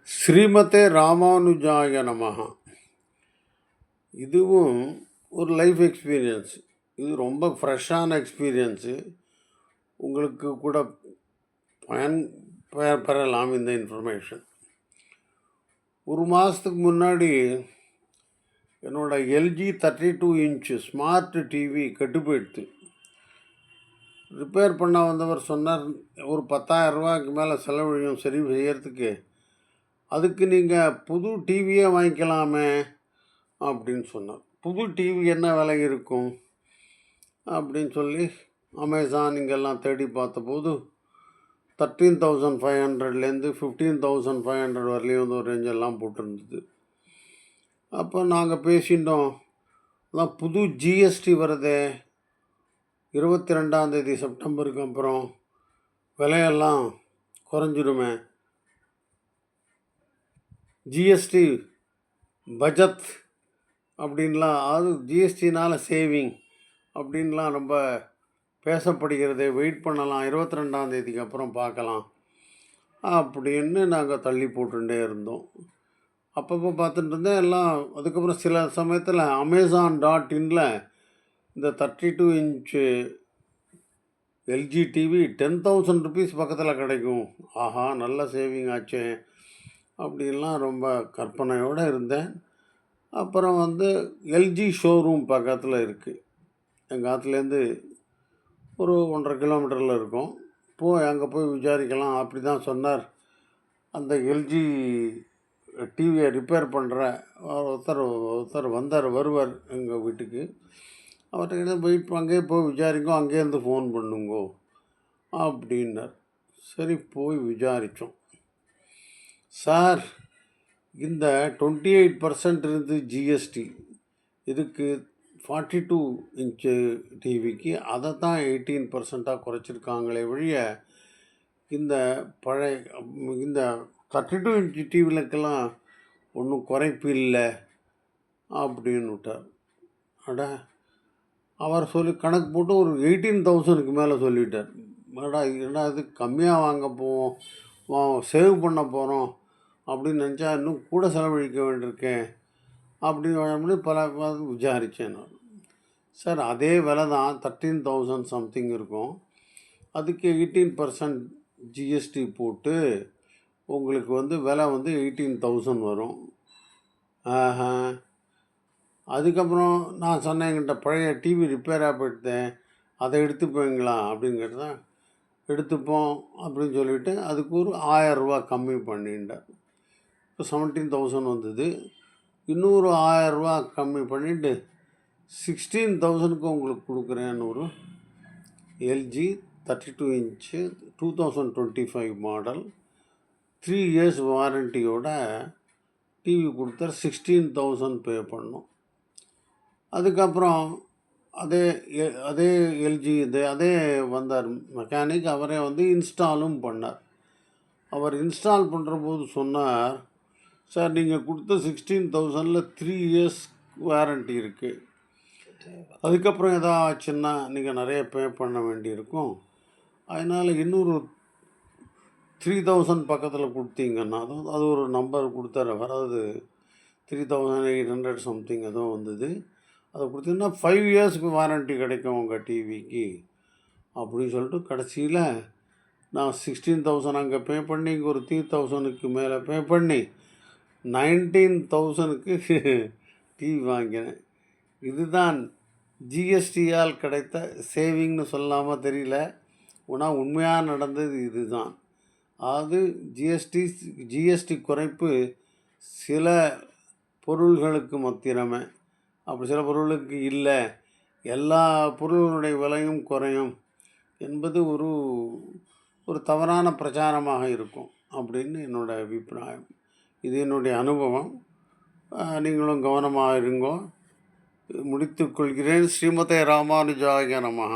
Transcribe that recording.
ஸ்ரீமதே ராமானுஜாய நமஹ. இதுவும் ஒரு லைஃப் எக்ஸ்பீரியன்ஸ். இது ரொம்ப ஃப்ரெஷ்ஷான எக்ஸ்பீரியன்ஸு. உங்களுக்கு கூட பயன் பெறலாம் இந்த இன்ஃபர்மேஷன். ஒரு மாதத்துக்கு முன்னாடி என்னோடய எல்ஜி 32 இன்ச்சு ஸ்மார்ட் டிவி கெட்டு போயிடுது. ரிப்பேர் பண்ண வந்தவர் சொன்னார், ஒரு 10,000 ரூபாய்க்கு மேலே செலவழியும் சரி செய்யறதுக்கு. அதுக்கு நீங்கள் புது டிவியே வாங்கிக்கலாமே அப்படின்னு சொன்னார். புது டிவி என்ன விலை இருக்கும் அப்படின்னு சொல்லி அமேசான் இங்கெல்லாம் தேடி பார்த்தபோது 13,500லேருந்து 15,500 வரலையும் வந்து ஒரு ரேஞ்செல்லாம் போட்டிருந்தது. அப்போ நாங்கள் பேசிட்டோம், அதான் புது ஜிஎஸ்டி வருதே 22 செப்டம்பருக்கு அப்புறம் விலையெல்லாம் குறைஞ்சிடுமே, ஜிஎஸ்டி பட்ஜெட் அப்படின்லாம், அது ஜிஎஸ்டினால் சேவிங் அப்படின்லாம் ரொம்ப பேசப்படுகிறது, வெயிட் பண்ணலாம் 22 அப்புறம் பார்க்கலாம் அப்படின்னு நாங்கள் தள்ளி போட்டுட்டே இருந்தோம். அப்பப்போ பார்த்துட்டு இருந்தேன் எல்லாம். அதுக்கப்புறம் சில சமயத்தில் Amazon.inல இந்த 32 இன்ச்சு எல்ஜி டிவி 10,000 ருபீஸ் பக்கத்தில் கிடைக்கும். ஆஹா, நல்ல சேவிங் ஆச்சே அப்படின்லாம் ரொம்ப கற்பனையோடு இருந்தேன். அப்புறம் வந்து எல்ஜி ஷோரூம் பக்கத்தில் இருக்குது, எங்கள் ஆற்றுலேருந்து ஒரு 1.5 கிலோமீட்டரில் இருக்கும். அங்கே போய் விசாரிக்கலாம் அப்படி தான் சொன்னார். அந்த எல்ஜி டிவியை ரிப்பேர் பண்ணுற ஒருத்தர் வருவார் எங்கள் வீட்டுக்கு. அவர்கிட்ட வெயிட் அங்கேயே போய் விசாரிங்கோ, அங்கேருந்து ஃபோன் பண்ணுங்கோ அப்படின்னார். சரி, போய் விசாரித்தோம். சார், இந்த 28% இருந்து ஜிஎஸ்டி இதுக்கு 42 இன்ச்சு டிவிக்கு அதை தான் 18% குறைச்சிருக்காங்களே ஒழிய இந்த இந்த 32 இன்ச்சு டிவிலக்கெல்லாம் ஒன்றும் குறைப்பு இல்லை அப்படின்னு விட்டார். அவர் சொல்லி கணக்கு போட்டு ஒரு 18,000க்கு மேலே சொல்லிட்டார். ஏடா இது கம்மியாக வாங்க போவோம், சேவ் பண்ண போகிறோம் அப்படின்னு நினச்சா இன்னும் கூட செலவழிக்க வேண்டியிருக்கேன் அப்படின்னு பல விசாரித்தேன் நான். சார், அதே விலை தான் 13,000 சம்திங் இருக்கும், அதுக்கு 18% ஜிஎஸ்டி போட்டு உங்களுக்கு வந்து விலை வந்து 18,000 வரும். அதுக்கப்புறம் நான் சொன்னேன், என்கிட்ட பழைய டிவி ரிப்பேராக போயிட்டேன், அதை எடுத்துப்பீங்களா அப்படின்னு கேட்டேன். எடுத்துப்போம் அப்படின்னு சொல்லிவிட்டு அதுக்கு ஒரு 1000 ரூபா கம்மி பண்ணிட்டேன். இப்போ 17,000 வந்தது. இன்னொரு 1000 ரூபா கம்மி பண்ணிவிட்டு 16,000க்கு உங்களுக்கு கொடுக்குறேன்னு ஒரு எல்ஜி 32 இன்ச்சு 2025 மாடல் 3 இயர்ஸ் வாரண்டியோட டிவி கொடுத்தார். 16,000 பே பண்ணோம். அதுக்கப்புறம் அதே எல்ஜி அதே வந்தார் மெக்கானிக், அவரே வந்து இன்ஸ்டாலும் பண்ணார். அவர் இன்ஸ்டால் பண்ணுற போது சொன்னார், சார் நீங்கள் கொடுத்த 16,000ல் 3 இயர்ஸ் வாரண்ட்டி இருக்குது, அதுக்கப்புறம் எதாவது ஆச்சுன்னா நீங்கள் நிறைய பே பண்ண வேண்டியிருக்கும், அதனால் இன்னொரு 3,000 பக்கத்தில் கொடுத்தீங்கன்னா, அது ஒரு நம்பர் கொடுத்தாரு, அதாவது 3,800 சம்திங் ஏதோ வந்தது, அதை கொடுத்தீங்கன்னா 5 இயர்ஸ்க்கு வாரண்ட்டி கிடைக்கும் உங்கள் டிவிக்கு அப்படின்னு சொல்லிட்டு கடைசியில் நான் 16,000 அங்கே பே பண்ணி இங்கே ஒரு 3,000க்கு மேலே பே பண்ணி 19,000க்கு டிவி வாங்கினேன். இதுதான் ஜிஎஸ்டியால் கிடைத்த சேவிங்னு சொல்லாமல் தெரியல, ஆனால் உண்மையாக நடந்தது இதுதான். அதாவது ஜிஎஸ்டி குறைப்பு சில பொருள்களுக்கு மாத்திரமே, அப்படி சில பொருளுக்கு இல்லை, எல்லா பொருள்களுடைய விலையும் குறையும் என்பது ஒரு தவறான பிரச்சாரமாக இருக்கும் அப்படின்னு என்னோடய அபிப்பிராயம். இது என்னுடைய அனுபவம். நீங்களும் கவனமாக இருங்கோ. முடித்துக்கொள்கிறேன். ஸ்ரீமதே ராமானுஜாய நமஹ.